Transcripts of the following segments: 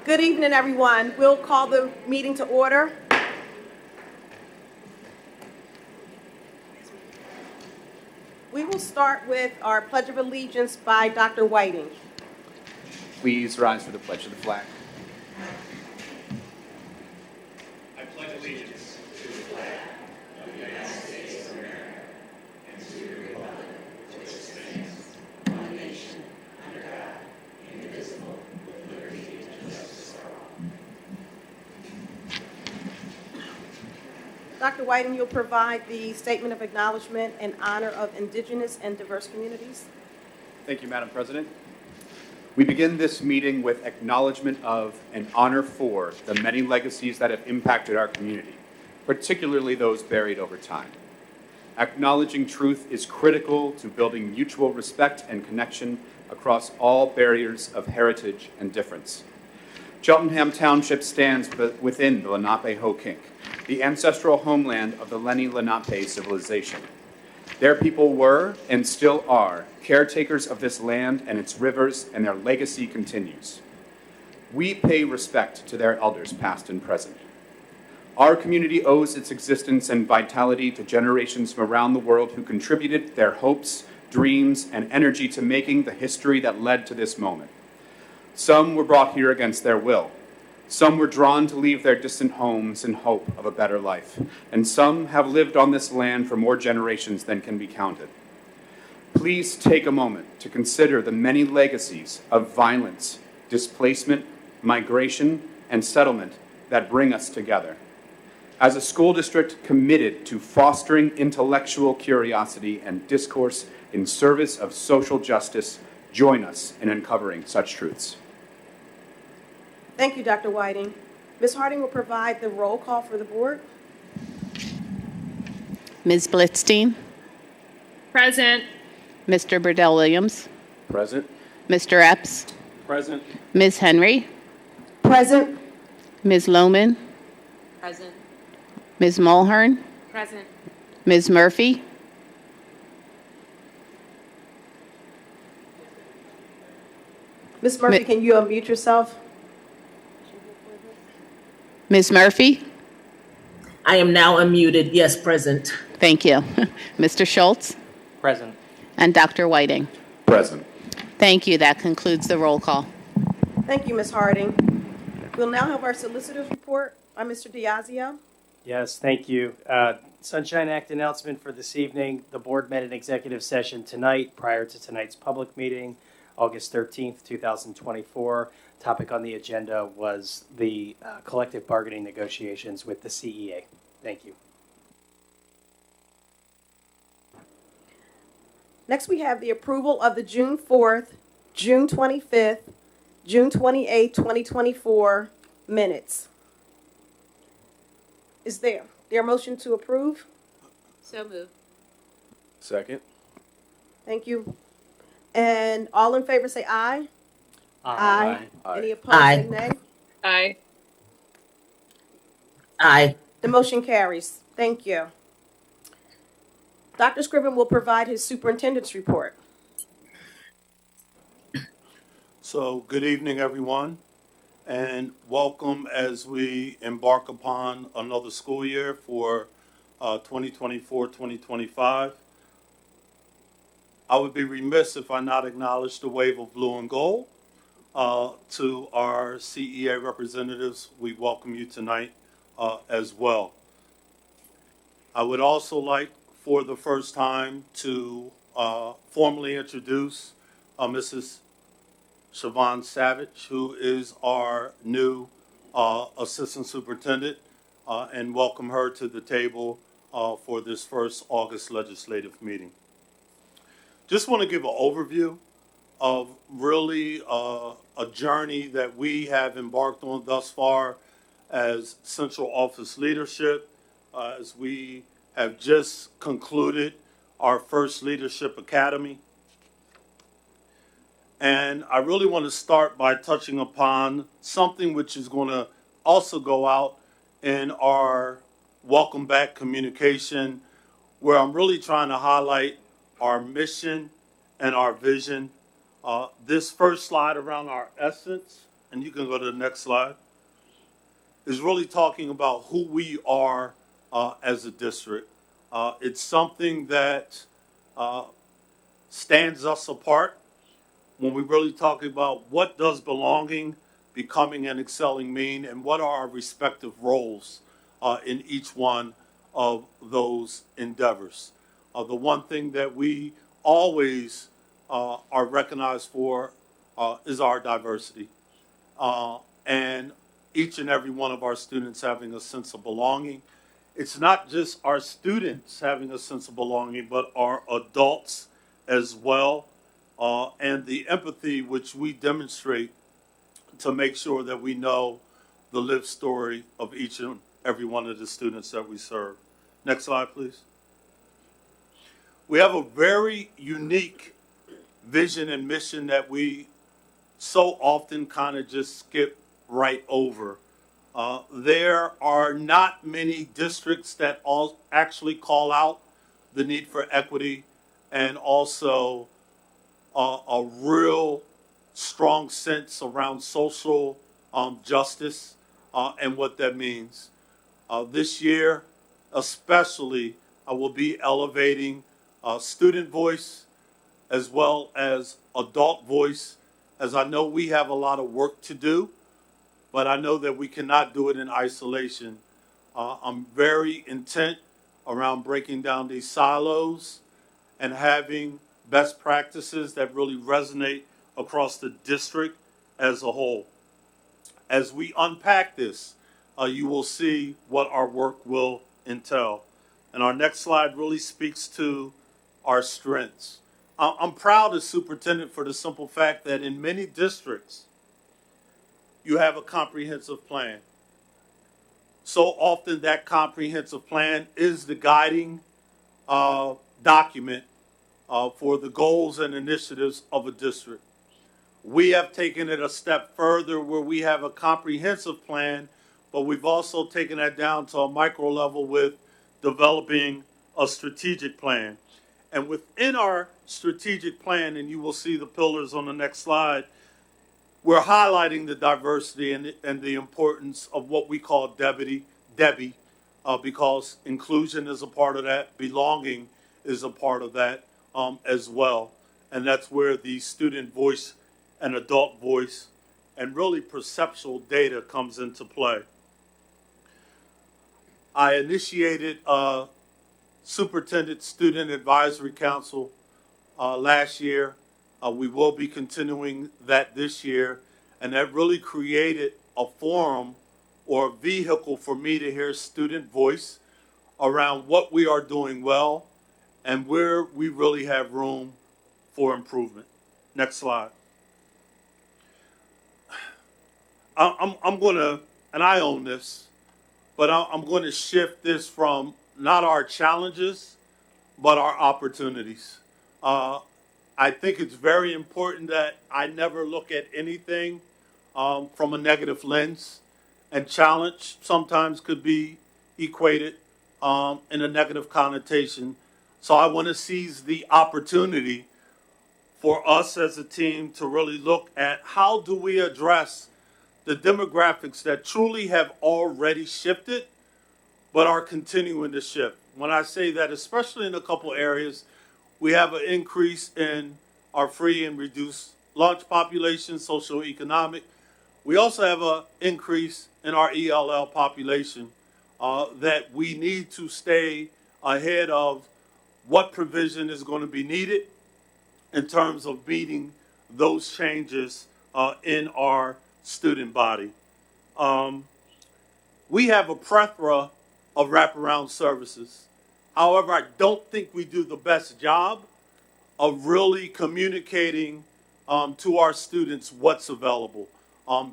Good evening, everyone. We'll call the meeting to order. We will start with our Pledge of Allegiance by Dr. Whiting. Please rise for the pledge of the flag. I pledge allegiance to the flag of the United States of America and to the republic which stands one nation under God, indivisible, with liberty and justice for all. Dr. Whiting, you'll provide the statement of acknowledgement in honor of indigenous and diverse communities. Thank you, Madam President. We begin this meeting with acknowledgement of and honor for the many legacies that have impacted our community, particularly those buried over time. Acknowledging truth is critical to building mutual respect and connection across all barriers of heritage and difference. Cheltenham Township stands within the Lenape-Ho-Kink, the ancestral homeland of the Lenni Lenape civilization. Their people were, and still are, caretakers of this land and its rivers, and their legacy continues. We pay respect to their elders, past and present. Our community owes its existence and vitality to generations from around the world who contributed their hopes, dreams, and energy to making the history that led to this moment. Some were brought here against their will. Some were drawn to leave their distant homes in hope of a better life, and some have lived on this land for more generations than can be counted. Please take a moment to consider the many legacies of violence, displacement, migration, and settlement that bring us together. As a school district committed to fostering intellectual curiosity and discourse in service of social justice, join us in uncovering such truths. Thank you, Dr. Whiting. Ms. Harding will provide the roll call for the board. Ms. Blitzstein. Present. Mr. Burdell-Williams. Present. Mr. Epps. Present. Ms. Henry. Present. Ms. Lohman. Present. Ms. Mulhern. Present. Ms. Murphy. Ms. Murphy, can you unmute yourself? Ms. Murphy. I am now unmuted. Yes, present. Thank you. Mr. Schultz. Present. And Dr. Whiting. Present. Thank you. That concludes the roll call. Thank you, Ms. Harding. We'll now have our solicitor's report by Mr. Diazio. Yes, thank you. Sunshine Act announcement for this evening. The board met in executive session tonight prior to tonight's public meeting, August 13th, 2024. Topic on the agenda was the collective bargaining negotiations with the CEA. Thank you. Next, we have the approval of the June 4th, June 25th, June 28th, 2024 minutes. Is there a motion to approve? So moved. Second. Thank you. And all in favor say aye. Aye. Any opposed Aye. say nay. Aye. Aye. The motion carries. Thank you. Dr. Scriven will provide his superintendent's report. So, good evening, everyone, and welcome as we embark upon another school year for 2024-2025. I would be remiss if I not acknowledge the wave of blue and gold. To our CEA representatives, we welcome you tonight as well. I would also like, for the first time, to formally introduce Mrs. Siobhan Savage, who is our new assistant superintendent, and welcome her to the table for this first August legislative meeting. Just want to give an overview of really a journey that we have embarked on thus far as central office leadership, as we have just concluded our first leadership academy. And I really want to start by touching upon something which is going to also go out in our welcome back communication, where I'm really trying to highlight our mission and our vision. This first slide around our essence and you can go to the next slide, is really talking about who we are as a district. It's something that stands us apart when we really talk about what does belonging, becoming, and excelling mean, and what are our respective roles in each one of those endeavors. The one thing that we always are recognized for is our diversity. And each and every one of our students having a sense of belonging. It's not just our students having a sense of belonging, but our adults as well, and the empathy which we demonstrate to make sure that we know the lived story of each and every one of the students that we serve. Next slide, please. We have a very unique vision and mission that we so often kind of just skip right over. There are not many districts that all actually call out the need for equity and also a real strong sense around social justice and what that means. This year, especially, I will be elevating student voice as well as adult voice, as I know we have a lot of work to do, but I know that we cannot do it in isolation. I'm very intent around breaking down these silos and having best practices that really resonate across the district as a whole. As we unpack this, you will see what our work will entail. And our next slide really speaks to our strengths. I'm proud as superintendent for the simple fact that in many districts, you have a comprehensive plan. So often that comprehensive plan is the guiding document for the goals and initiatives of a district. We have taken it a step further where we have a comprehensive plan, but we've also taken that down to a micro level with developing a strategic plan. And within our strategic plan, and you will see the pillars on the next slide, we're highlighting the diversity and the importance of what we call Debbie, because inclusion is a part of that, belonging is a part of that as well. And that's where the student voice and adult voice and really perceptual data comes into play. I initiated a Superintendent Student Advisory Council last year. We will be continuing that this year, and that really created a forum or a vehicle for me to hear student voice around what we are doing well and where we really have room for improvement. Next slide. I'm going to, and I own this, but I'm going to shift this from not our challenges, but our opportunities. I think it's very important that I never look at anything from a negative lens, and challenge sometimes could be equated in a negative connotation. So I want to seize the opportunity for us as a team to really look at how do we address the demographics that truly have already shifted, but are continuing to shift. When I say that, especially in a couple areas, we have an increase in our free and reduced lunch population, socioeconomic. We also have an increase in our ELL population that we need to stay ahead of what provision is going to be needed in terms of meeting those changes in our student body. We have a plethora of wraparound services. However, I don't think we do the best job of really communicating to our students what's available.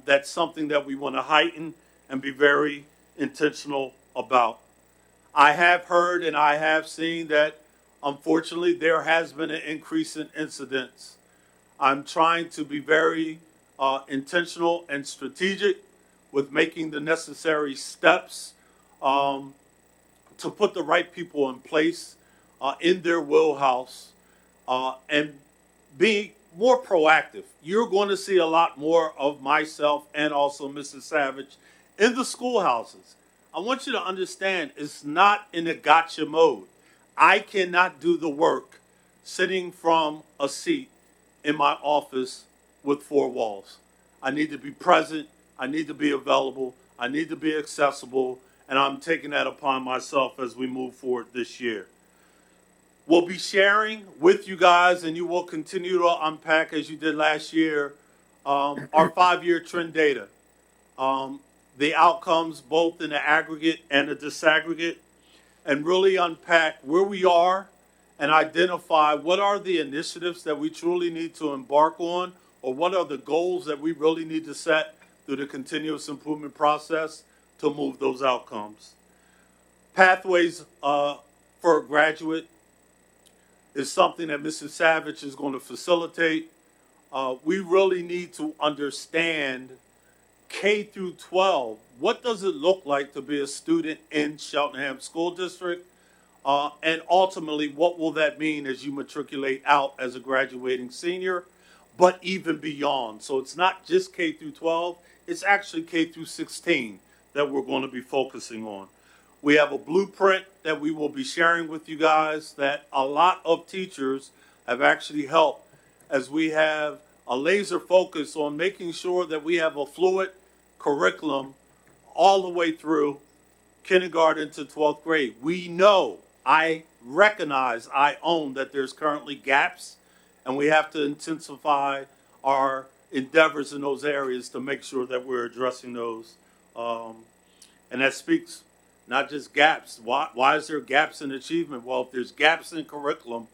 That's something that we want to heighten and be very intentional about. I have heard and I have seen that, unfortunately, there has been an increase in incidents. I'm trying to be very intentional and strategic with making the necessary steps to put the right people in place in their wheelhouse and be more proactive. You're going to see a lot more of myself and also Mrs. Savage in the schoolhouses. I want you to understand it's not in a gotcha mode. I cannot do the work sitting from a seat in my office with four walls. I need to be present. I need to be available. I need to be accessible. And I'm taking that upon myself as we move forward this year. We'll be sharing with you guys, and you will continue to unpack, as you did last year, our 5-year trend data. The outcomes both in the aggregate and the disaggregate, and really unpack where we are and identify what are the initiatives that we truly need to embark on, or what are the goals that we really need to set through the continuous improvement process to move those outcomes. Pathways for a graduate is something that Mrs. Savage is going to facilitate. We really need to understand K through 12. What does it look like to be a student in Cheltenham School District? And ultimately, what will that mean as you matriculate out as a graduating senior, but even beyond? So it's not just K through 12, it's actually K through 16 that we're going to be focusing on. We have a blueprint that we will be sharing with you guys that a lot of teachers have actually helped, as we have a laser focus on making sure that we have a fluid curriculum all the way through kindergarten to 12th grade. We know, I recognize, I own that there's currently gaps, and we have to intensify our endeavors in those areas to make sure that we're addressing those. And that speaks not just gaps. Why is there gaps in achievement? Well, if there's gaps in curriculum,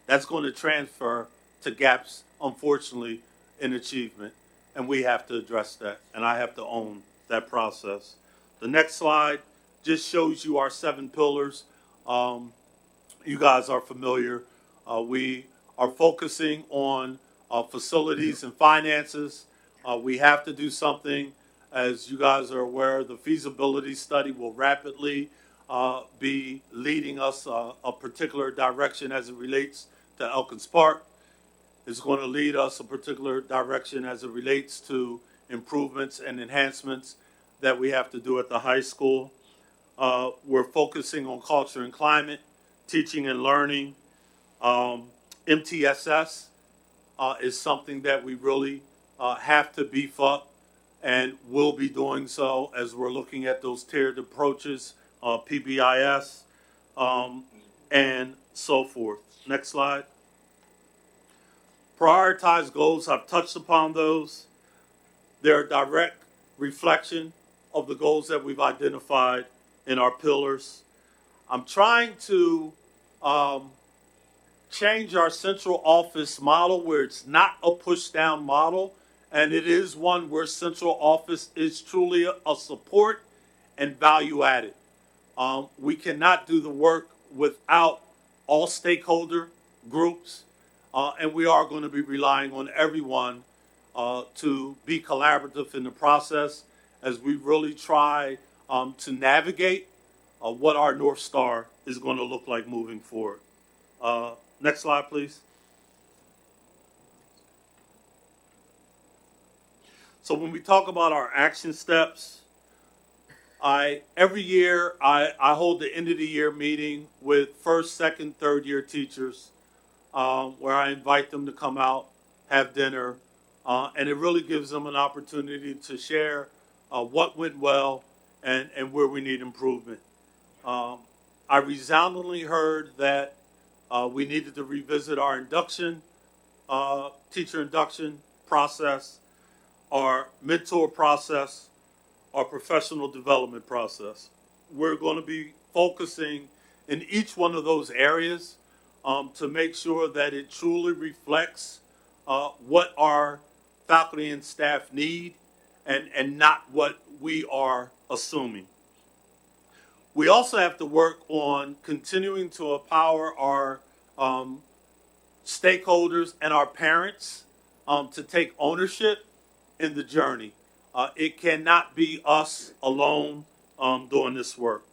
that's going to transfer to gaps, unfortunately, in achievement. And we have to address that. And I have to own that process. The next slide just shows you our 7 pillars. You guys are familiar. We are focusing on facilities and finances. We have to do something. As you guys are aware, the feasibility study will rapidly be leading us a particular direction as it relates to Elkins Park. It's going to lead us a particular direction as it relates to improvements and enhancements that we have to do at the high school. We're focusing on culture and climate, teaching and learning. MTSS is something that we really have to beef up, and will be doing so as we're looking at those tiered approaches, PBIS, and so forth. Next slide. Prioritize goals. I've touched upon those. They're a direct reflection of the goals that we've identified in our pillars. I'm trying to change our central office model where it's not a push-down model, and it is one where central office is truly a support and value added. We cannot do the work without all stakeholder groups, and we are going to be relying on everyone to be collaborative in the process as we really try to navigate what our North Star is going to look like moving forward. Next slide, please. So when we talk about our action steps, every year I hold the end of the year meeting with first, second, third year teachers where I invite them to come out, have dinner, and it really gives them an opportunity to share what went well and where we need improvement. I resoundingly heard that we needed to revisit our induction, teacher induction process, our mentor process, our professional development process. We're going to be focusing in each one of those areas to make sure that it truly reflects what our faculty and staff need and not what we are assuming. We also have to work on continuing to empower our stakeholders and our parents to take ownership in the journey. It cannot be us alone doing this work.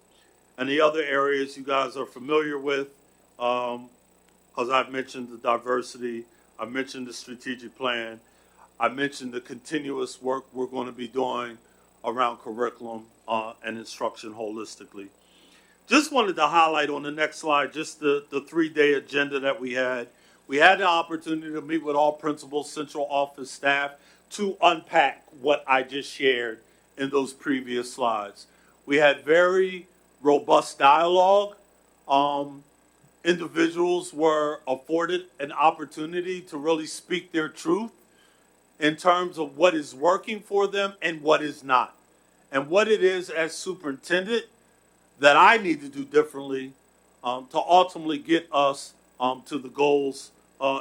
And the other areas you guys are familiar with, because I've mentioned the diversity, I mentioned the strategic plan. I mentioned the continuous work we're going to be doing around curriculum and instruction holistically. Just wanted to highlight on the next slide just the 3-day agenda that we had. We had the opportunity to meet with all principals, central office staff to unpack what I just shared in those previous slides. We had very robust dialogue. Individuals were afforded an opportunity to really speak their truth in terms of what is working for them and what is not. And what it is as superintendent that I need to do differently to ultimately get us to the goals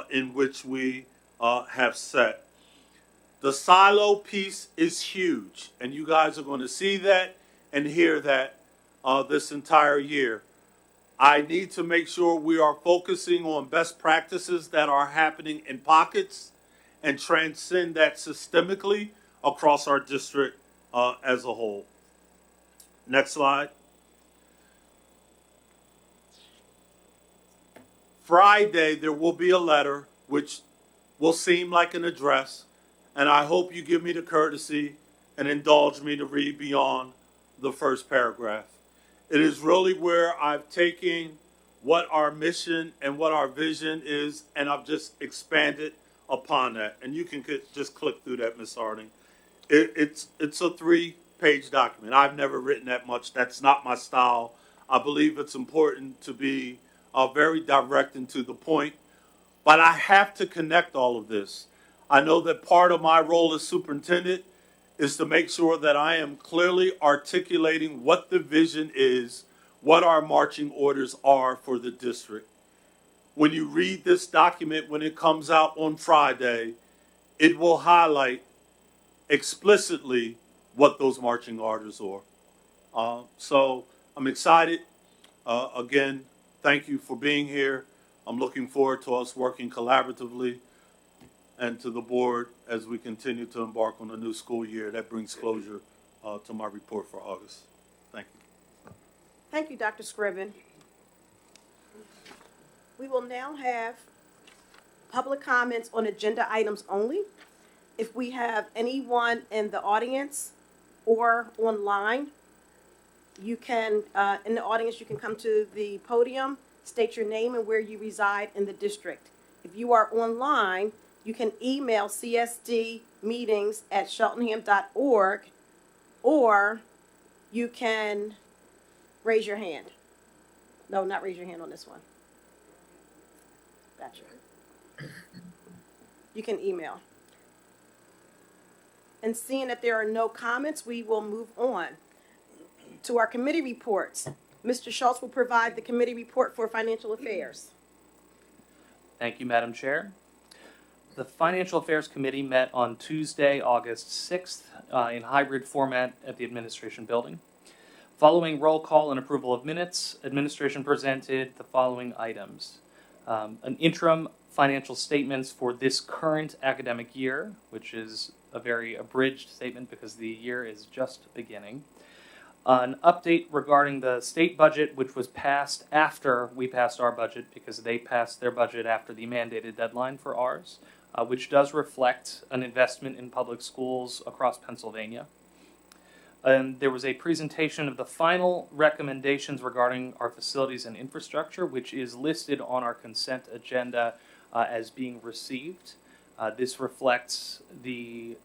in which we have set. The silo piece is huge, and you guys are going to see that and hear that this entire year. I need to make sure we are focusing on best practices that are happening in pockets and transcend that systemically across our district as a whole. Next slide. Friday, there will be a letter which will seem like an address, and I hope you give me the courtesy and indulge me to read beyond the first paragraph. It is really where I've taken what our mission and what our vision is, and I've just expanded upon that. And you can just click through that, Ms. Harding. It's a 3-page document. I've never written that much. That's not my style. I believe it's important to be very direct and to the point. But I have to connect all of this. I know that part of my role as superintendent is to make sure that I am clearly articulating what the vision is, what our marching orders are for the district. When you read this document, when it comes out on Friday, it will highlight explicitly what those marching orders are. So I'm excited. Again, thank you for being here. I'm looking forward to us working collaboratively and to the board as we continue to embark on a new school year. That brings closure to my report for August. Thank you. Thank you, Dr. Scriven. We will now have public comments on agenda items only. If we have anyone in the audience or online, you can, in the audience, you can come to the podium, state your name and where you reside in the district. If you are online, you can email csdmeetings@cheltenham.org, or you can raise your hand. No, not raise your hand on this one. Gotcha. You can email. And seeing that there are no comments, we will move on to our committee reports. Mr. Schultz will provide the committee report for financial affairs. Thank you, Madam Chair. The Financial Affairs Committee met on Tuesday, August 6th in hybrid format at the Administration Building. Following roll call and approval of minutes, Administration presented the following items. An interim financial statements for this current academic year, which is a very abridged statement because the year is just beginning. An update regarding the state budget, which was passed after we passed our budget because they passed their budget after the mandated deadline for ours, which does reflect an investment in public schools across Pennsylvania. And there was a presentation of the final recommendations regarding our facilities and infrastructure, which is listed on our consent agenda as being received. This reflects the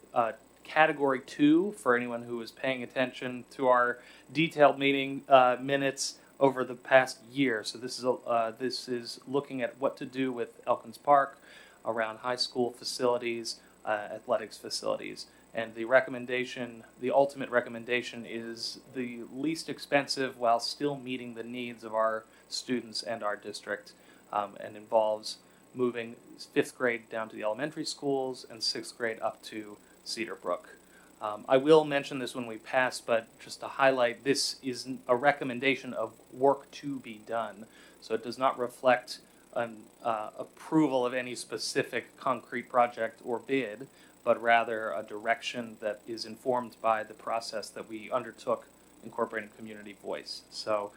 Category 2 for anyone who is paying attention to our detailed meeting minutes over the past year. So this is looking at what to do with Elkins Park, around high school facilities, athletics facilities. And the recommendation, the ultimate recommendation, is the least expensive while still meeting the needs of our students and our district, and involves moving 5th grade down to the elementary schools and 6th grade up to Cedar Brook. I will mention this when we pass, but just to highlight, this is a recommendation of work to be done. So it does not reflect an approval of any specific concrete project or bid, but rather a direction that is informed by the process that we undertook incorporating community voice. So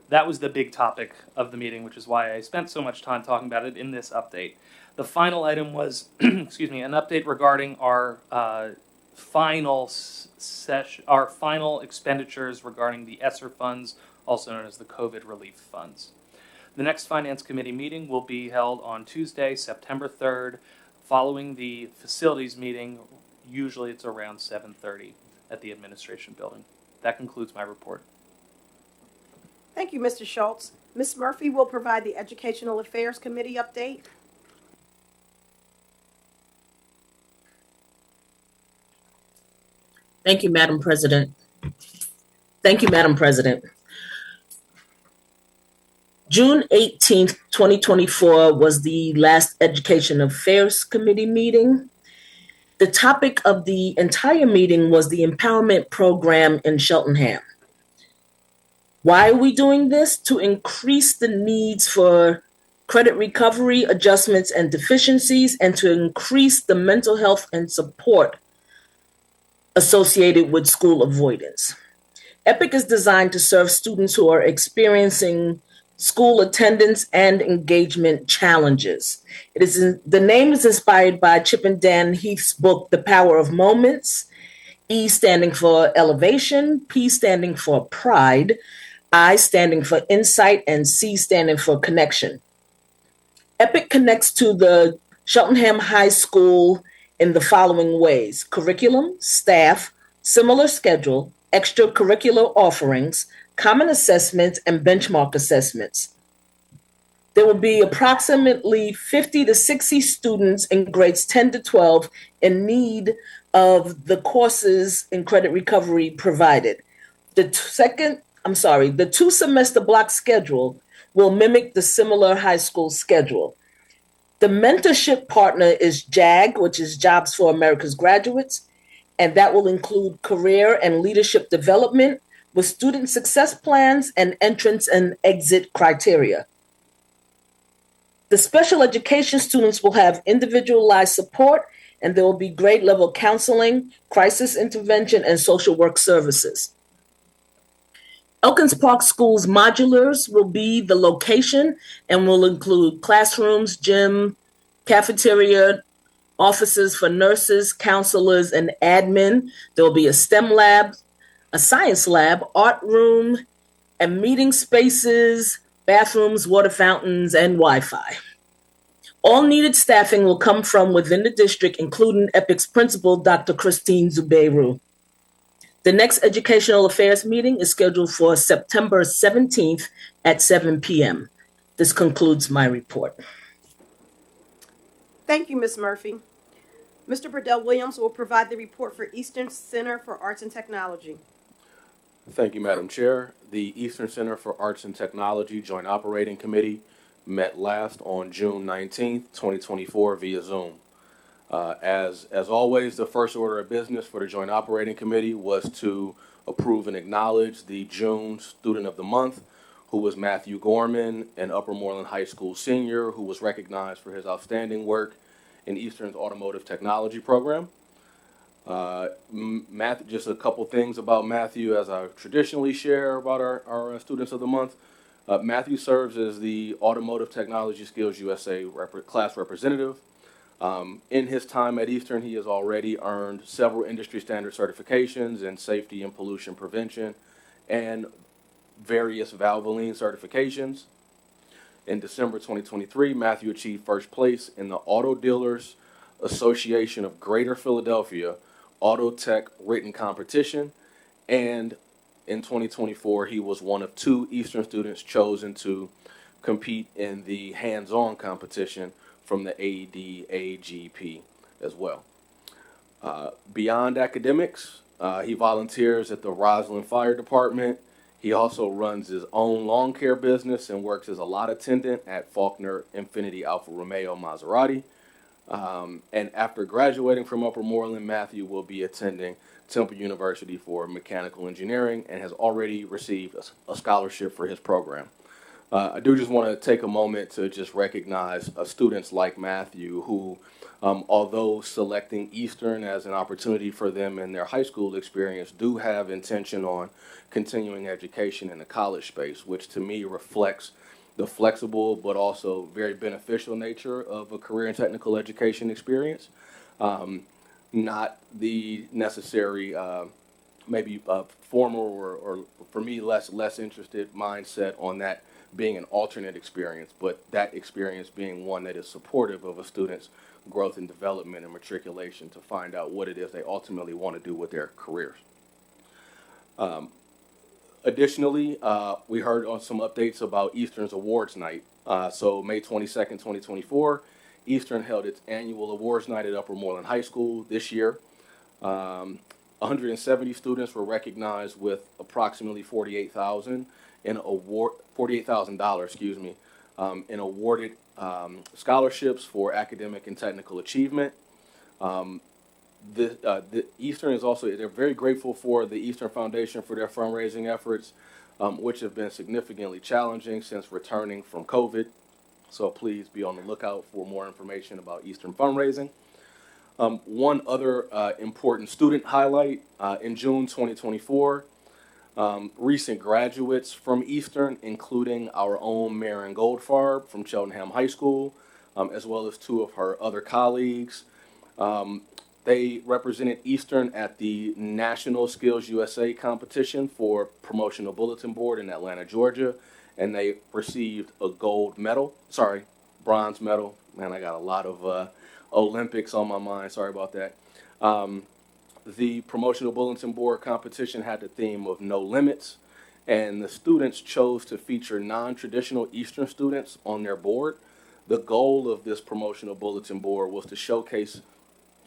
that was the big topic of the meeting, which is why I spent so much time talking about it in this update. The final item was, excuse me, an update regarding our final our final expenditures regarding the ESSER funds, also known as the COVID relief funds. The next Finance Committee meeting will be held on Tuesday, September 3rd, following the facilities meeting. Usually it's around 7:30 at the administration building. That concludes my report. Thank you, Mr. Schultz. Ms. Murphy will provide the Educational Affairs Committee update. Thank you, Madam President. Thank you, Madam President. June 18th, 2024 was the last Education Affairs Committee meeting. The topic of the entire meeting was the empowerment program in Cheltenham. Why are we doing this? To increase the needs for credit recovery, adjustments, and deficiencies, and to increase the mental health and support associated with school avoidance. EPIC is designed to serve students who are experiencing school attendance and engagement challenges. The name is inspired by Chip and Dan Heath's book, The Power of Moments, E standing for elevation, P standing for pride, I standing for insight, and C standing for connection. EPIC connects to the Cheltenham High School in the following ways: curriculum, staff, similar schedule, extracurricular offerings, common assessments, and benchmark assessments. There will be approximately 50 to 60 students in grades 10 to 12 in need of the courses in credit recovery provided. The two-semester block schedule will mimic the similar high school schedule. The mentorship partner is JAG, which is Jobs for America's Graduates, and that will include career and leadership development with student success plans and entrance and exit criteria. The special education students will have individualized support, and there will be grade level counseling, crisis intervention, and social work services. Elkins Park School's modulars will be the location and will include classrooms, gym, cafeteria, offices for nurses, counselors, and admin. There will be a STEM lab, a science lab, art room, and meeting spaces, bathrooms, water fountains, and Wi-Fi. All needed staffing will come from within the district, including EPIC's principal, Dr. Christine Zubeiru. The next Educational Affairs meeting is scheduled for September 17th at 7 p.m. This concludes my report. Thank you, Ms. Murphy. Mr. Burdell Williams will provide the report for Eastern Center for Arts and Technology. Thank you, Madam Chair. The Eastern Center for Arts and Technology Joint Operating Committee met last on June 19th, 2024 via Zoom. As always, the first order of business for the Joint Operating Committee was to approve and acknowledge the June Student of the Month, who was Matthew Gorman, an Upper Moreland High School senior who was recognized for his outstanding work in Eastern's automotive technology program. Just a couple things about Matthew, as I traditionally share about our Students of the Month. Matthew serves as the Automotive Technology Skills USA class representative. In his time at Eastern, he has already earned several industry standard certifications in safety and pollution prevention and various Valvoline certifications. In December 2023, Matthew achieved first place in the Auto Dealers Association of Greater Philadelphia Auto Tech Written Competition, and in 2024, he was one of 2 Eastern students chosen to compete in the hands-on competition from the ADAGP as well. Beyond academics, he volunteers at the Roslyn Fire Department. He also runs his own lawn care business and works as a lot attendant at Faulkner Infiniti Alfa Romeo Maserati. And after graduating from Upper Moreland, Matthew will be attending Temple University for mechanical engineering and has already received a scholarship for his program. I do just want to take a moment to just recognize students like Matthew who, although selecting Eastern as an opportunity for them in their high school experience, do have intention on continuing education in the college space, which to me reflects the flexible but also very beneficial nature of a career and technical education experience, not the necessary maybe formal or for me less interested mindset on that being an alternate experience, but that experience being one that is supportive of a student's growth and development and matriculation to find out what it is they ultimately want to do with their careers. Additionally, we heard on some updates about Eastern's Awards Night. So May 22nd, 2024, Eastern held its annual awards night at Upper Moreland High School this year. 170 students were recognized with approximately $48,000 in awarded scholarships for academic and technical achievement. The Eastern is also, they're very grateful for the Eastern Foundation for their fundraising efforts, which have been significantly challenging since returning from COVID. So please be on the lookout for more information about Eastern fundraising. One other important student highlight in June 2024, recent graduates from Eastern, including our own Marion Goldfarb from Cheltenham High School, as well as two of her other colleagues. They represented Eastern at the National Skills USA competition for Promotional Bulletin Board in Atlanta, Georgia, and they received a bronze medal. Man, I got a lot of Olympics on my mind. Sorry about that. The Promotional Bulletin Board competition had the theme of No Limits, and the students chose to feature non-traditional Eastern students on their board. The goal of this Promotional Bulletin Board was to showcase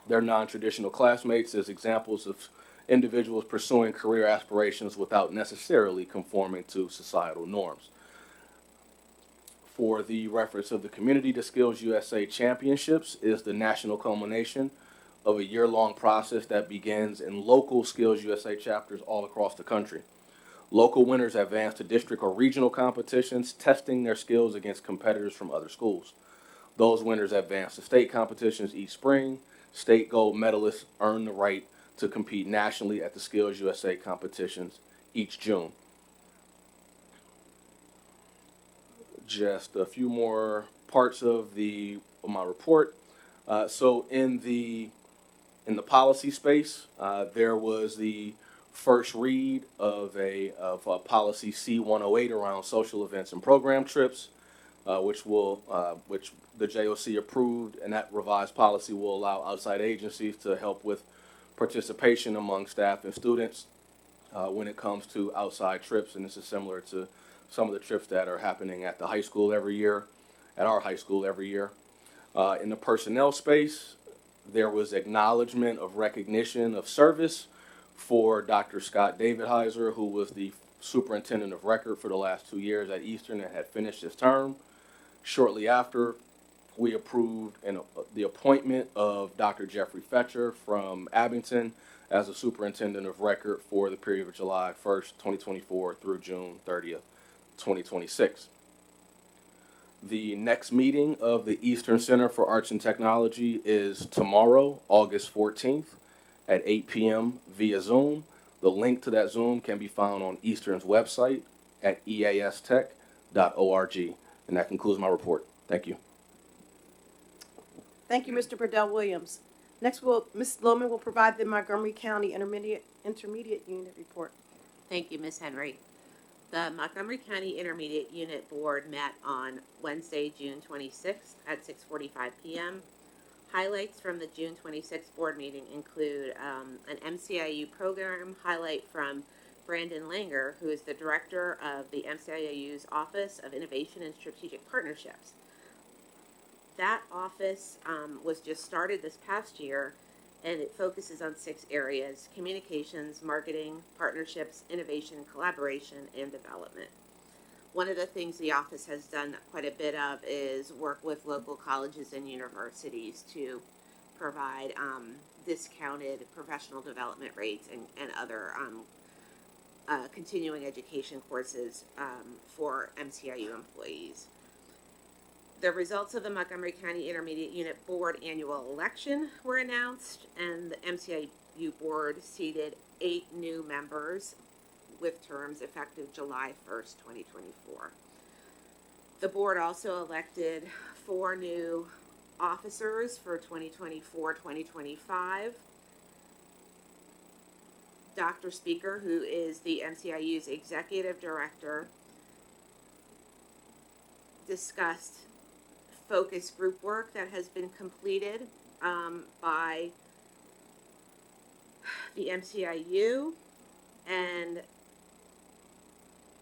their non-traditional classmates as examples of individuals pursuing career aspirations without necessarily conforming to societal norms. For the reference of the community, the Skills USA Championships is the national culmination of a year-long process that begins in local Skills USA chapters all across the country. Local winners advance to district or regional competitions, testing their skills against competitors from other schools. Those winners advance to state competitions each spring. State gold medalists earn the right to compete nationally at the Skills USA competitions each June. Just a few more parts of my report. So in the policy space, there was the first read of policy C-108 around social events and program trips, which the JOC approved, and that revised policy will allow outside agencies to help with participation among staff and students when it comes to outside trips, and this is similar to some of the trips that are happening at the high school every year, at our high school every year. In the personnel space, there was acknowledgement of recognition of service for Dr. Scott Davidheiser, who was the superintendent of record for the last 2 years at Eastern and had finished his term. Shortly after, we approved the appointment of Dr. Jeffrey Fetcher from Abington as a superintendent of record for the period of July 1st, 2024 through June 30th, 2026. The next meeting of the Eastern Center for Arts and Technology is tomorrow, August 14th at 8 p.m. via Zoom. The link to that Zoom can be found on Eastern's website at eastech.org. And that concludes my report. Thank you. Thank you, Mr. Burdell Williams. Next, Ms. Lohman will provide the Montgomery County Intermediate Unit report. Thank you, Ms. Henry. The Montgomery County Intermediate Unit Board met on Wednesday, June 26th at 6:45 p.m. Highlights from the June 26th board meeting include an MCIU program highlight from Brandon Langer, who is the director of the MCIU's Office of Innovation and Strategic Partnerships. That office was just started this past year, and it focuses on 6 areas: communications, marketing, partnerships, innovation, collaboration, and development. One of the things the office has done quite a bit of is work with local colleges and universities to provide discounted professional development rates and other continuing education courses for MCIU employees. The results of the Montgomery County Intermediate Unit Board annual election were announced, and the MCIU Board seated 8 new members with terms effective July 1st, 2024. The board also elected 4 new officers for 2024-2025. Dr. Speaker, who is the MCIU's executive director, discussed focus group work that has been completed by the MCIU, and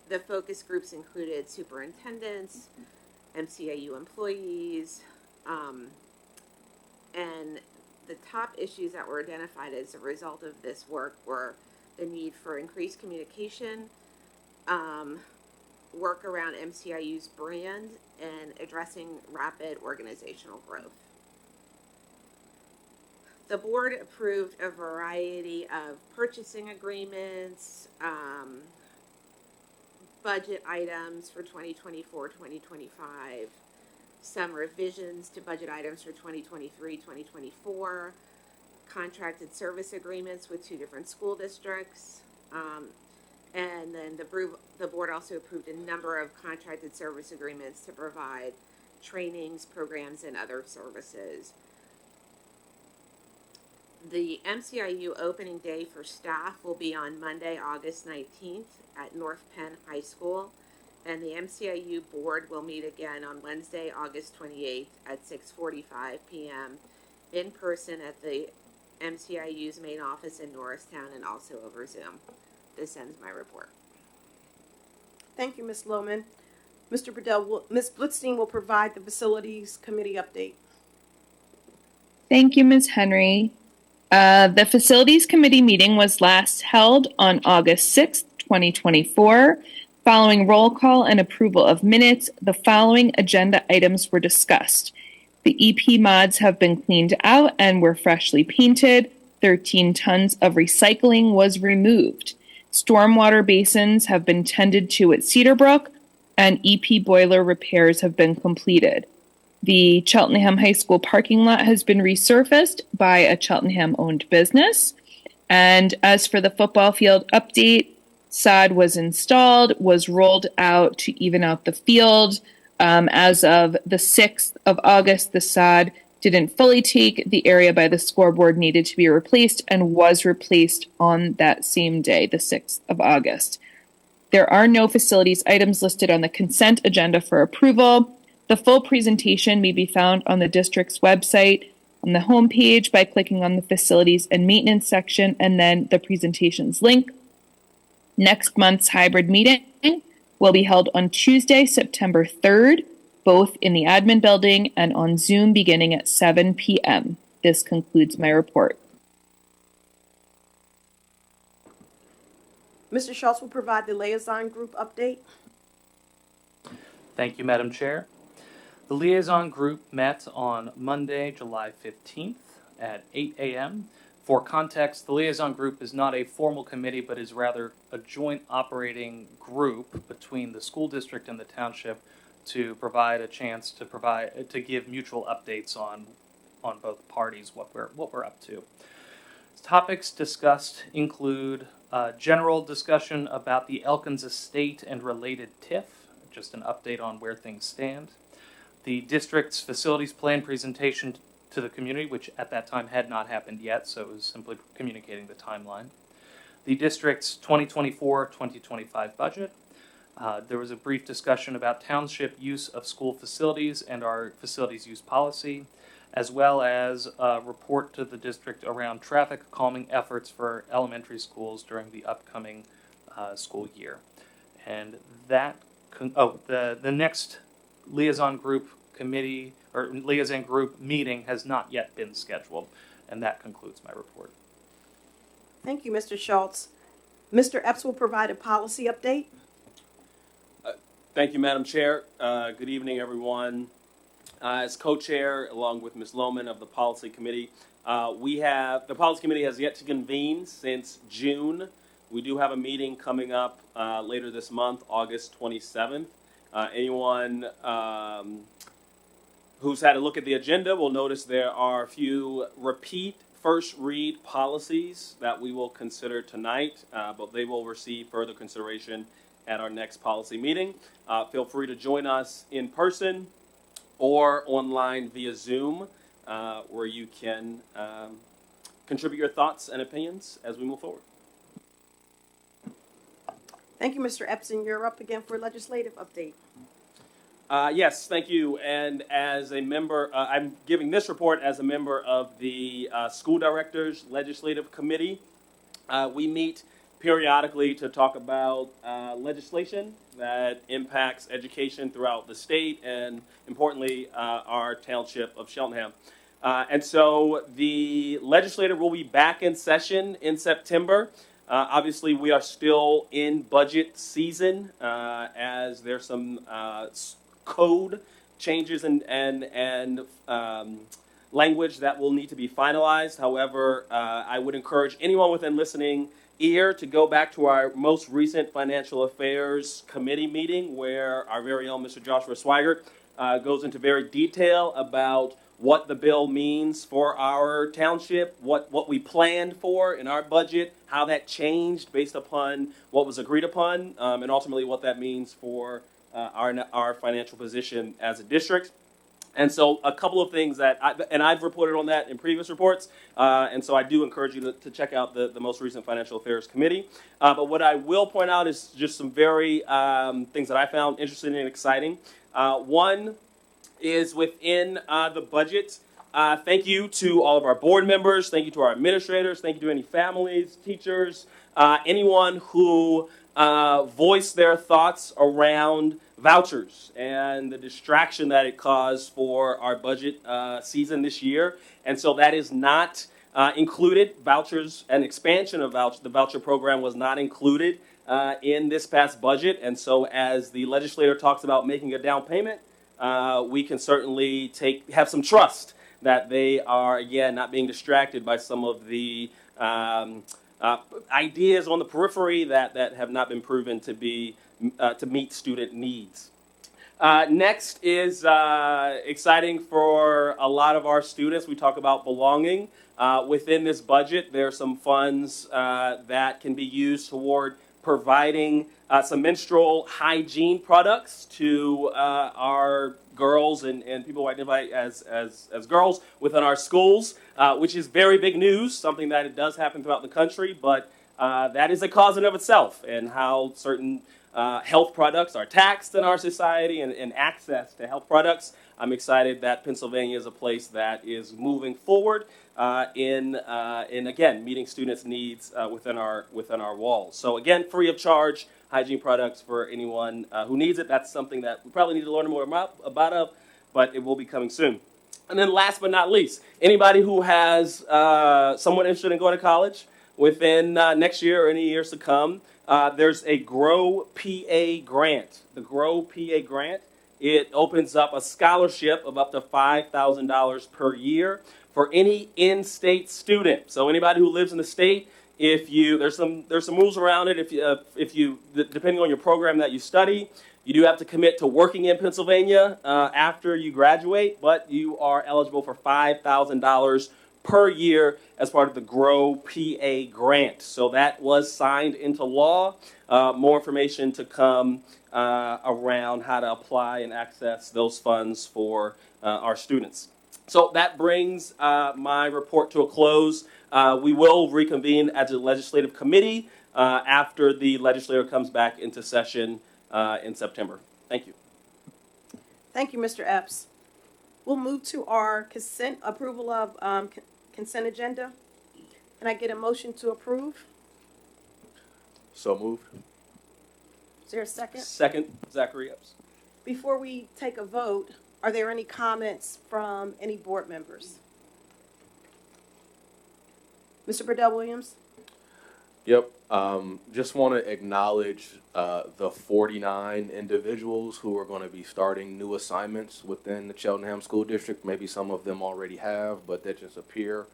the focus groups included superintendents, MCIU employees, and the top issues that were identified as a result of this work were the need for increased communication, work around MCIU's brand, and addressing rapid organizational growth. The board approved a variety of purchasing agreements, budget items for 2024-2025, some revisions to budget items for 2023-2024, contracted service agreements with 2 different school districts, and then the board also approved a number of contracted service agreements to provide trainings, programs, and other services. The MCIU opening day for staff will be on Monday, August 19th at North Penn High School, and the MCIU board will meet again on Wednesday, August 28th at 6:45 p.m. in person at the MCIU's main office in Norristown and also over Zoom. This ends my report. Thank you, Ms. Lohman. Mr. Burdell, Ms. Blitzstein will provide the Facilities Committee update. Thank you, Ms. Henry. The Facilities Committee meeting was last held on August 6th, 2024. Following roll call and approval of minutes, the following agenda items were discussed. The EP mods have been cleaned out and were freshly painted. 13 tons of recycling was removed. Stormwater basins have been tended to at Cedarbrook, and EP boiler repairs have been completed. The Cheltenham High School parking lot has been resurfaced by a Cheltenham-owned business. And as for the football field update, sod was installed, was rolled out to even out the field. As of the 6th of August, the sod didn't fully take. The area by the scoreboard needed to be replaced and was replaced on that same day, the 6th of August. There are no facilities items listed on the consent agenda for approval. The full presentation may be found on the district's website on the homepage by clicking on the Facilities and Maintenance section and then the presentations link. Next month's hybrid meeting will be held on Tuesday, September 3rd, both in the admin building and on Zoom beginning at 7 p.m. This concludes my report. Mr. Schultz will provide the liaison group update. Thank you, Madam Chair. The liaison group met on Monday, July 15th at 8 a.m. For context, the liaison group is not a formal committee, but is rather a joint operating group between the school district and the township to provide a chance to give mutual updates on both parties what we're up to. Topics discussed include general discussion about the Elkins estate and related TIF, just an update on where things stand. The district's facilities plan presentation to the community, which at that time had not happened yet, so it was simply communicating the timeline. The district's 2024-2025 budget. There was a brief discussion about township use of school facilities and our facilities use policy, as well as a report to the district around traffic calming efforts for elementary schools during the upcoming school year. And that, the next liaison group committee or liaison group meeting has not yet been scheduled, and that concludes my report. Thank you, Mr. Schultz. Mr. Epps will provide a policy update. Thank you, Madam Chair. Good evening, everyone. As co-chair, along with Ms. Lohman of the Policy Committee, the Policy Committee has yet to convene since June. We do have a meeting coming up later this month, August 27th. Anyone who's had a look at the agenda will notice there are a few repeat first read policies that we will consider tonight, but they will receive further consideration at our next policy meeting. Feel free to join us in person or online via Zoom, where you can contribute your thoughts and opinions as we move forward. Thank you, Mr. Epson. You're up again for legislative update. Yes, thank you. And as a member, I'm giving this report as a member of the School Directors Legislative Committee. We meet periodically to talk about legislation that impacts education throughout the state and, importantly, our township of Cheltenham. And so the legislature will be back in session in September. Obviously, we are still in budget season as there's some code changes and language that will need to be finalized. However, I would encourage anyone within listening ear to go back to our most recent Financial Affairs Committee meeting where our very own Mr. Joshua Swigert goes into very detail about what the bill means for our township, what we planned for in our budget, how that changed based upon what was agreed upon, and ultimately what that means for our financial position as a district. And so a couple of things that I've reported on that in previous reports, and so I do encourage you to check out the most recent Financial Affairs Committee. But what I will point out is just some very things that I found interesting and exciting. One is within the budget. Thank you to all of our board members. Thank you to our administrators. Thank you to any families, teachers, anyone who voiced their thoughts around vouchers and the distraction that it caused for our budget season this year. And so that is not included. Vouchers and expansion of the voucher program was not included in this past budget. And so as the legislator talks about making a down payment, we can certainly have some trust that they are, again, not being distracted by some of the ideas on the periphery that have not been proven to be to meet student needs. Next is exciting for a lot of our students. We talk about belonging. Within this budget, there are some funds that can be used toward providing some menstrual hygiene products to our girls and people who identify as girls within our schools, which is very big news, something that it does happen throughout the country, but that is a cause in of itself, and how certain health products are taxed in our society and access to health products. I'm excited that Pennsylvania is a place that is moving forward in again meeting students' needs within our walls. So again, free of charge hygiene products for anyone who needs it. That's something that we probably need to learn more about, but it will be coming soon. And then last but not least, anybody who has someone interested in going to college within next year or any years to come, there's a Grow PA grant. The Grow PA grant, it opens up a scholarship of up to $5,000 per year for any in-state student. So anybody who lives in the state, there's some rules around it. If you depending on your program that you study, you do have to commit to working in Pennsylvania after you graduate, but you are eligible for $5,000 per year as part of the Grow PA grant. So that was signed into law. More information to come around how to apply and access those funds for our students. So that brings my report to a close. We will reconvene as a legislative committee after the legislature comes back into session in September. Thank you. Thank you, Mr. Epps. We'll move to our approval of consent agenda. Can I get a motion to approve? So moved. Is there a second? Second, Zachary Epps. Before we take a vote, are there any comments from any board members? Mr. Burdell Williams? Yep. Just want to acknowledge the 49 individuals who are going to be starting new assignments within the Cheltenham School District. Maybe some of them already have, but that just appear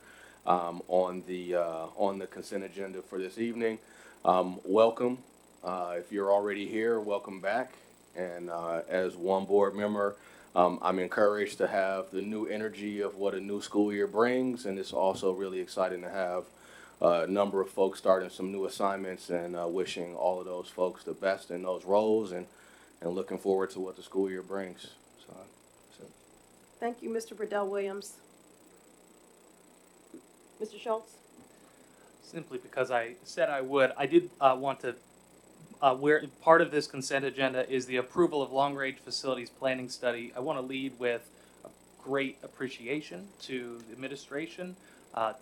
on the consent agenda for this evening. Welcome. If you're already here, welcome back. And as one board member, I'm encouraged to have the new energy of what a new school year brings, and it's also really exciting to have a number of folks starting some new assignments, and wishing all of those folks the best in those roles, and looking forward to what the school year brings. So, that's it. Thank you, Mr. Burdell Williams. Mr. Schultz? Simply because I said I would, I did want to, where part of this consent agenda is the approval of long-range facilities planning study. I want to lead with a great appreciation to the administration,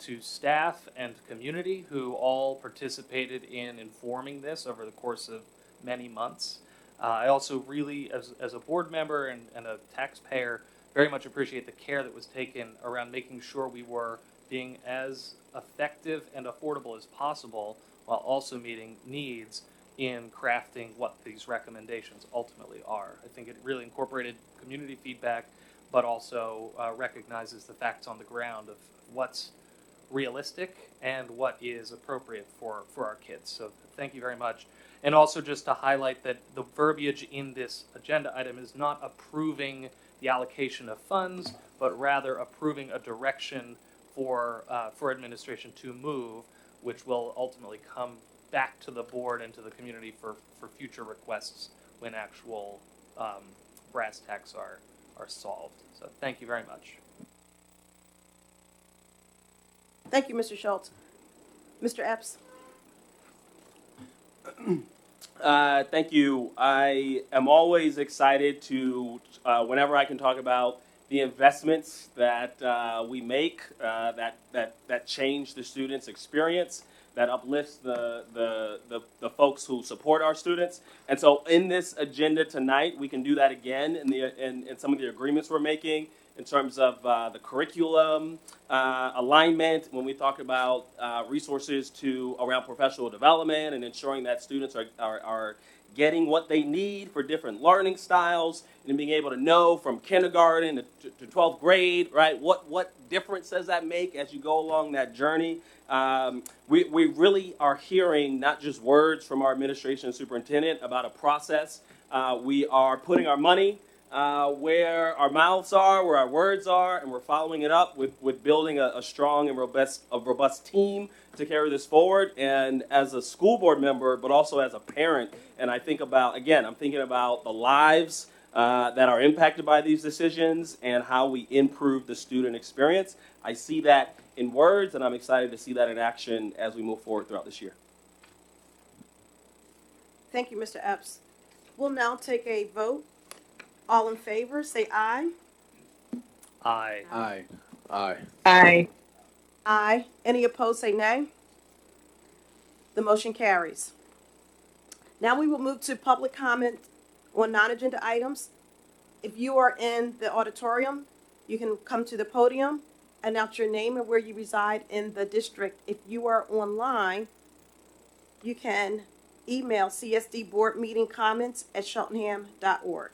to staff and community who all participated in informing this over the course of many months. I also really, as a board member and a taxpayer, very much appreciate the care that was taken around making sure we were being as effective and affordable as possible while also meeting needs in crafting what these recommendations ultimately are. I think it really incorporated community feedback, but also recognizes the facts on the ground of what's realistic and what is appropriate for our kids. So thank you very much. And also just to highlight that the verbiage in this agenda item is not approving the allocation of funds, but rather approving a direction for administration to move, which will ultimately come back to the board and to the community for future requests when actual brass tacks are solved. So thank you very much. Thank you, Mr. Schultz. Mr. Epps? Thank you. I am always excited to, whenever I can talk about the investments that we make that change the student's experience, that uplifts the folks who support our students. And so in this agenda tonight, we can do that again in some of the agreements we're making in terms of the curriculum alignment, when we talk about resources around professional development and ensuring that students are getting what they need for different learning styles, and being able to know from kindergarten to 12th grade, right, what difference does that make as you go along that journey. We really are hearing not just words from our administration and superintendent about a process. We are putting our money where our mouths are, where our words are, and we're following it up with building a strong and robust team to carry this forward. And as a school board member, but also as a parent, and I'm thinking about the lives that are impacted by these decisions and how we improve the student experience. I see that in words, and I'm excited to see that in action as we move forward throughout this year. Thank you, Mr. Epps. We'll now take a vote. All in favor, say aye. Aye. Aye. Aye. Aye. Aye. Any opposed, say nay. The motion carries. Now we will move to public comment on non-agenda items. If you are in the auditorium, you can come to the podium, announce your name and where you reside in the district. If you are online, you can email csdboardmeetingcomments@cheltenham.org.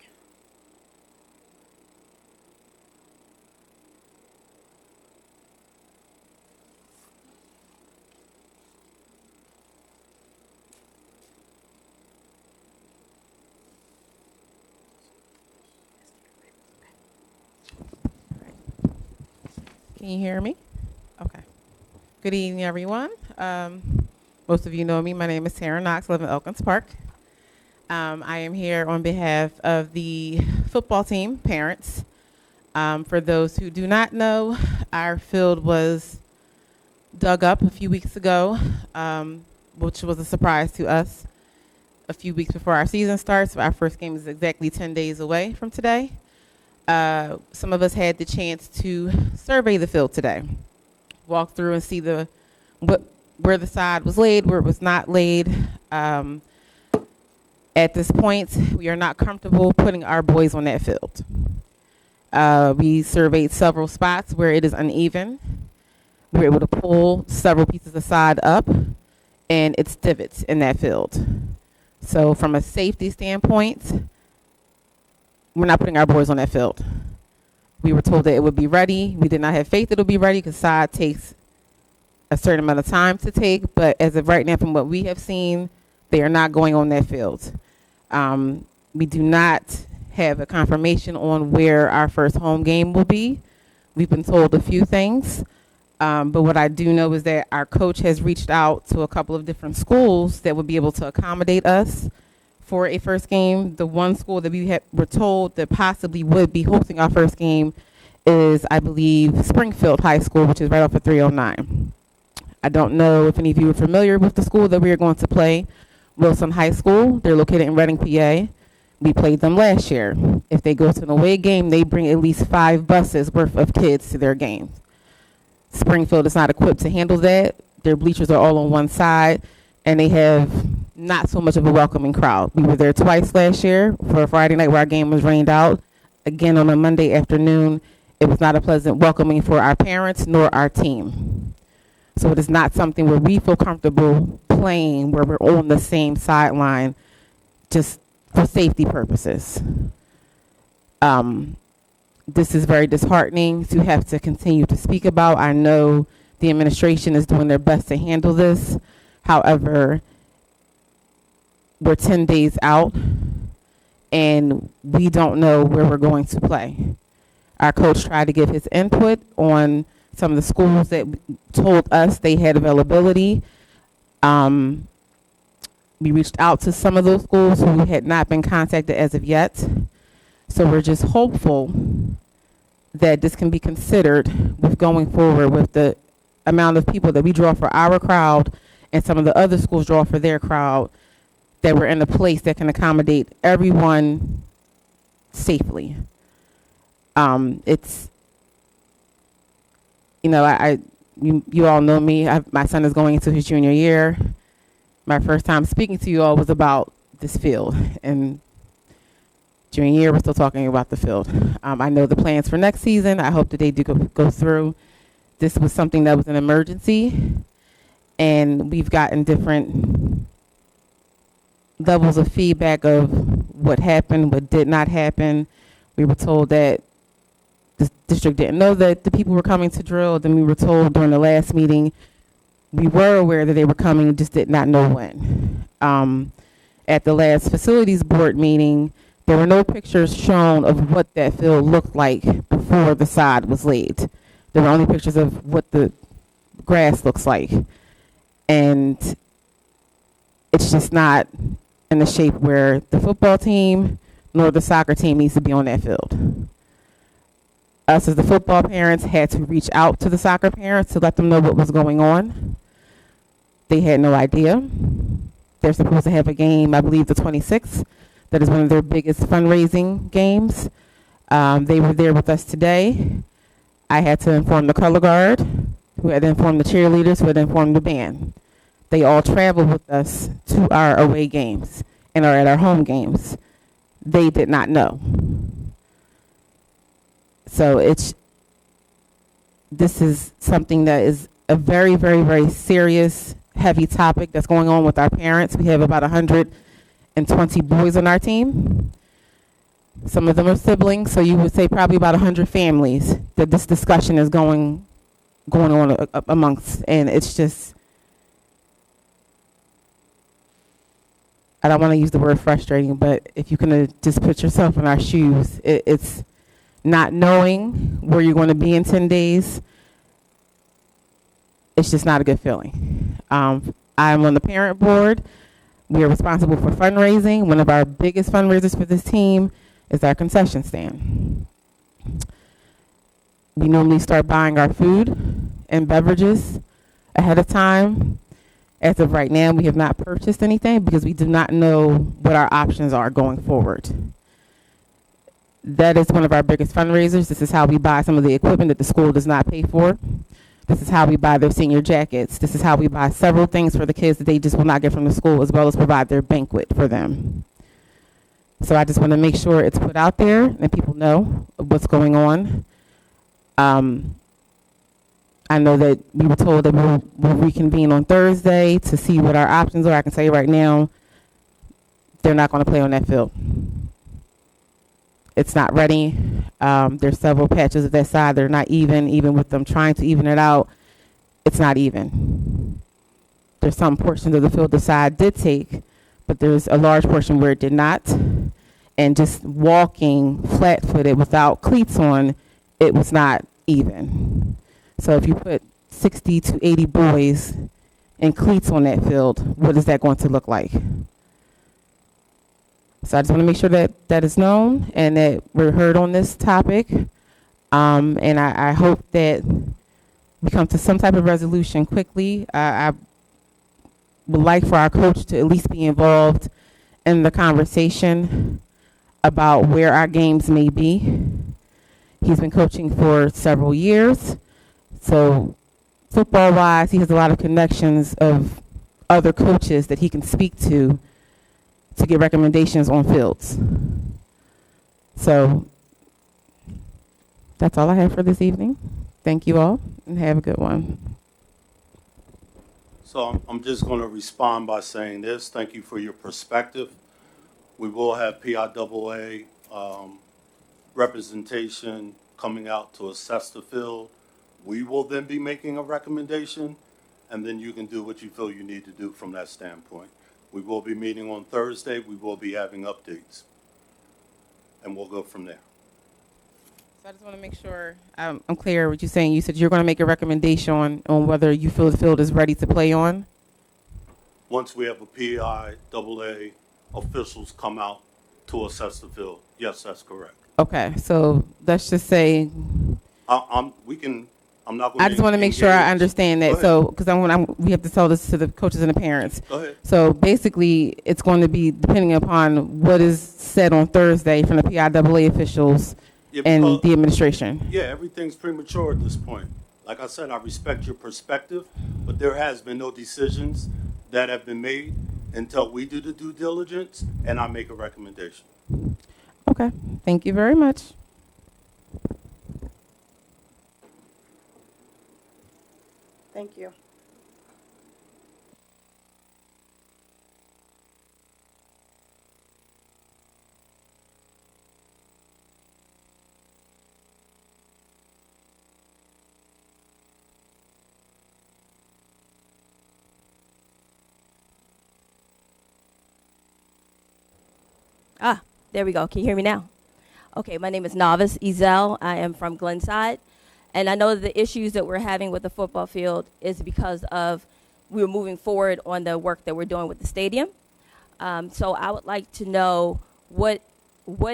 Can you hear me? Okay. Good evening, everyone. Most of you know me. My name is Tara Knox. I live in Elkins Park. I am here on behalf of the football team parents. For those who do not know, our field was dug up a few weeks ago, which was a surprise to us. A few weeks before our season starts, our first game is exactly 10 days away from today. Some of us had the chance to survey the field today, walk through and see where the sod was laid, where it was not laid. At this point, we are not comfortable putting our boys on that field. We surveyed several spots where it is uneven. We were able to pull several pieces of sod up, and it's divots in that field. So from a safety standpoint, we're not putting our boys on that field. We were told that it would be ready. We did not have faith that it would be ready because sod takes a certain amount of time to take. But as of right now, from what we have seen, they are not going on that field. We do not have a confirmation on where our first home game will be. We've been told a few things. But what I do know is that our coach has reached out to a couple of different schools that would be able to accommodate us for a first game. The one school that were told that possibly would be hosting our first game is, I believe, Springfield High School, which is right off of 309. I don't know if any of you are familiar with the school that we are going to play, Wilson High School. They're located in Reading, PA. We played them last year. If they go to an away game, they bring at least 5 buses worth of kids to their games. Springfield is not equipped to handle that. Their bleachers are all on one side, and they have not so much of a welcoming crowd. We were there twice last year for a Friday night where our game was rained out. Again, on a Monday afternoon, it was not a pleasant welcoming for our parents nor our team. So it is not something where we feel comfortable playing, where we're on the same sideline, just for safety purposes. This is very disheartening to have to continue to speak about. I know the administration is doing their best to handle this. However, we're 10 days out, and we don't know where we're going to play. Our coach tried to give his input on some of the schools that told us they had availability. We reached out to some of those schools who had not been contacted as of yet. So we're just hopeful that this can be considered with going forward with the amount of people that we draw for our crowd and some of the other schools draw for their crowd, that we're in a place that can accommodate everyone safely. It's, you know, you all know me. My son is going into his junior year. My first time speaking to you all was about this field, and junior year, we're still talking about the field. I know the plans for next season. I hope that they do go through. This was something that was an emergency, and we've gotten different levels of feedback of what happened, what did not happen. We were told that the district didn't know that the people were coming to drill. Then we were told during the last meeting we were aware that they were coming, just did not know when. At the last facilities board meeting, there were no pictures shown of what that field looked like before the sod was laid. There were only pictures of what the grass looks like. And it's just not in the shape where the football team nor the soccer team needs to be on that field. Us as the football parents had to reach out to the soccer parents to let them know what was going on. They had no idea. They're supposed to have a game, I believe the 26th. That is one of their biggest fundraising games. They were there with us today. I had to inform the color guard, who had informed the cheerleaders, who had informed the band. They all traveled with us to our away games and are at our home games. They did not know. So this is something that is a very, very, very serious, heavy topic that's going on with our parents. We have about 120 boys on our team. Some of them are siblings, so you would say probably about 100 families that this discussion is going on amongst. And it's just, I don't want to use the word frustrating, but if you can just put yourself in our shoes, it's not knowing where you're going to be in 10 days. It's just not a good feeling. I'm on the parent board. We are responsible for fundraising. One of our biggest fundraisers for this team is our concession stand. We normally start buying our food and beverages ahead of time. As of right now, we have not purchased anything because we do not know what our options are going forward. That is one of our biggest fundraisers. This is how we buy some of the equipment that the school does not pay for. This is how we buy their senior jackets. This is how we buy several things for the kids that they just will not get from the school, as well as provide their banquet for them. So I just want to make sure it's put out there and people know what's going on. I know that we were told that we'll reconvene on Thursday to see what our options are. I can tell you right now, they're not going to play on that field. It's not ready. There's several patches of that side that are not even with them trying to even it out. It's not even. There's some portions of the field the side did take, but there's a large portion where it did not. And just walking flat-footed without cleats on, it was not even. So if you put 60 to 80 boys in cleats on that field, what is that going to look like? So I just want to make sure that that is known and that we're heard on this topic. And I hope that we come to some type of resolution quickly. I would like for our coach to at least be involved in the conversation about where our games may be. He's been coaching for several years. So football-wise, he has a lot of connections of other coaches that he can speak to get recommendations on fields. So that's all I have for this evening. Thank you all, and have a good one. So I'm just going to respond by saying this. Thank you for your perspective. We will have PIAA representation coming out to assess the field. We will then be making a recommendation, and then you can do what you feel you need to do from that standpoint. We will be meeting on Thursday. We will be having updates, and we'll go from there. So I just want to make sure I'm clear what you're saying. You said you're going to make a recommendation on whether you feel the field is ready to play on? Once we have a PIAA officials come out to assess the field. Yes, that's correct. Okay, so let's just say. I'm not going to. I just want to make sure I understand that. So, because we have to tell this to the coaches and the parents. Go ahead. So basically, it's going to be depending upon what is said on Thursday from the PIAA officials and the administration. Yeah, everything's premature at this point. Like I said, I respect your perspective, but there has been no decisions that have been made until we do the due diligence and I make a recommendation. Okay, thank you very much. Thank you. There we go. Can you hear me now? Okay, my name is Novice Ezel. I am from Glenside. And I know the issues that we're having with the football field is because of we're moving forward on the work that we're doing with the stadium. So I would like to know what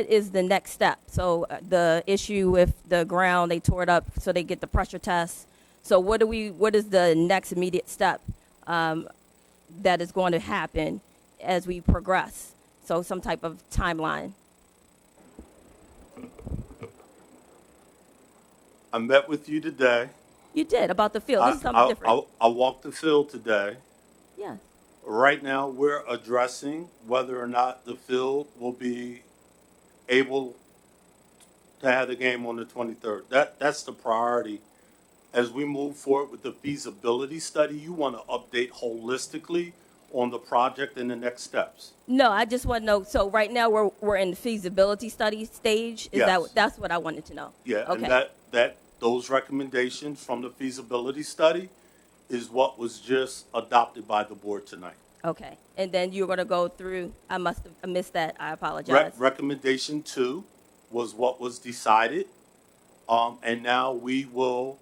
is the next step. So the issue with the ground, they tore it up so they get the pressure test. So what is the next immediate step that is going to happen as we progress? So some type of timeline. I met with you today. You did, about the field. This is something different. I walked the field today. Yeah. Right now, we're addressing whether or not the field will be able to have the game on the 23rd. That's the priority. As we move forward with the feasibility study, you want to update holistically on the project and the next steps. No, I just want to know. So right now we're in the feasibility study stage. Yes. That's what I wanted to know? Yeah, Okay. and those recommendations from the feasibility study is what was just adopted by the board tonight. Okay, and then you're going to go through. I must have missed that. I apologize. Recommendation 2 was what was decided, and now we will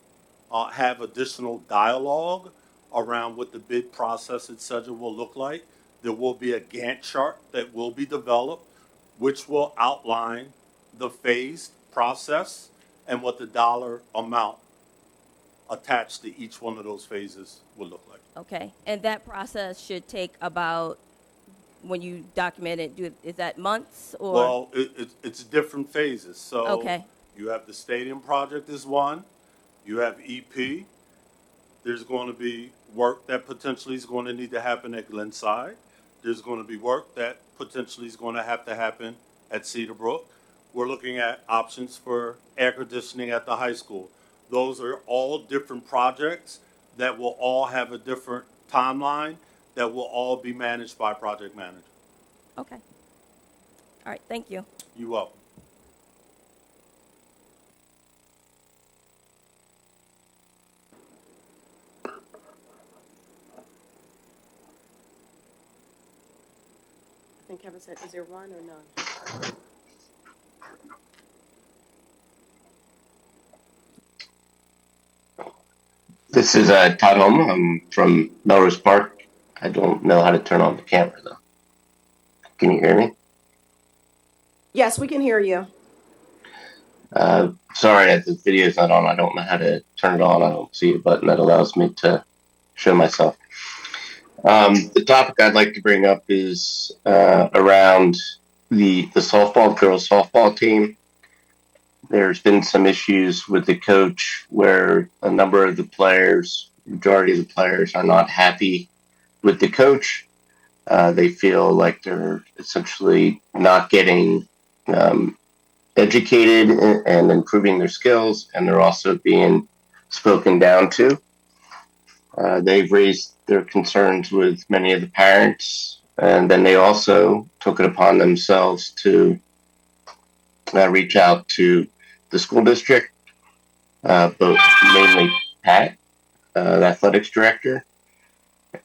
have additional dialogue around what the bid process, et cetera, will look like. There will be a Gantt chart that will be developed, which will outline the phased process and what the dollar amount attached to each one of those phases will look like. Okay, and that process should take about, when you document it, is that months or? Well, it's different phases. So Okay. You have the stadium project is one. You have EP. There's going to be work that potentially is going to need to happen at Glenside. There's going to be work that potentially is going to happen at Cedar Brook. We're looking at options for air conditioning at the high school. Those are all different projects that will all have a different timeline that will all be managed by project manager. Okay. All right, thank you. You're welcome. I think Kevin said, is there one or none? This is Todd Holm. I'm from Melrose Park. I don't know how to turn on the camera though. Can you hear me? Yes, we can hear you. Sorry that the video is not on. I don't know how to turn it on. I don't see a button that allows me to show myself. The topic I'd like to bring up is around the softball, girls softball team. There's been some issues with the coach where a number of the players, majority of the players, are not happy with the coach. They feel like they're essentially not getting educated and improving their skills, and they're also being spoken down to. They've raised their concerns with many of the parents, and then they also took it upon themselves to reach out to the school district, both mainly Pat, the athletics director.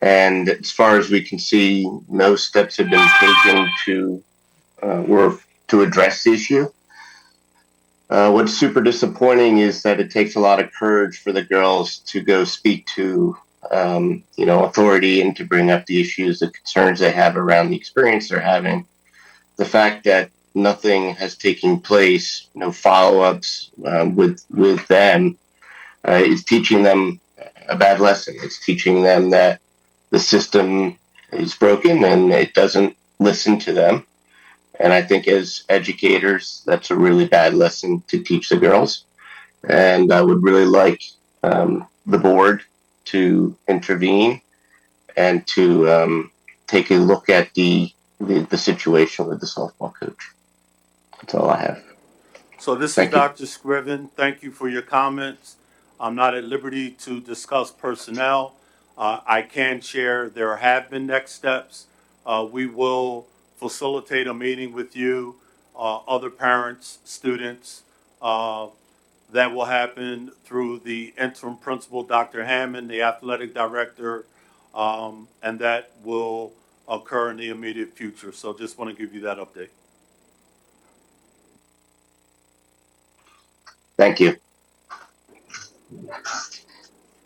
And as far as we can see, no steps have been taken to address the issue. What's super disappointing is that it takes a lot of courage for the girls to go speak to authority and to bring up the issues, the concerns they have around the experience they're having. The fact that nothing has taken place, no follow-ups with them, is teaching them a bad lesson. It's teaching them that the system is broken and it doesn't listen to them. And I think as educators, that's a really bad lesson to teach the girls. And I would really like the board to intervene and to take a look at the situation with the softball coach. That's all I have. So this Thank is you. Dr. Scriven. Thank you for your comments. I'm not at liberty to discuss personnel. I can share there have been next steps. We will facilitate a meeting with you, other parents, students. That will happen through the interim principal, Dr. Hammond, the athletic director, and that will occur in the immediate future. So just want to give you that update. Thank you.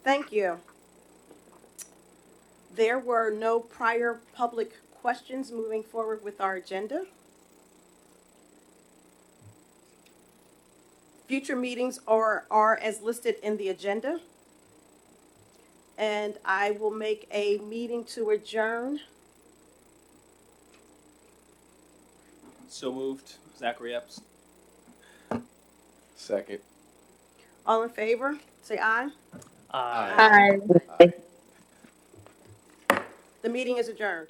Thank you. There were no prior public questions moving forward with our agenda. Future meetings are as listed in the agenda. And I will make a meeting to adjourn. So moved. Zachary Epps. Second. All in favor, say aye. Aye. The meeting is adjourned.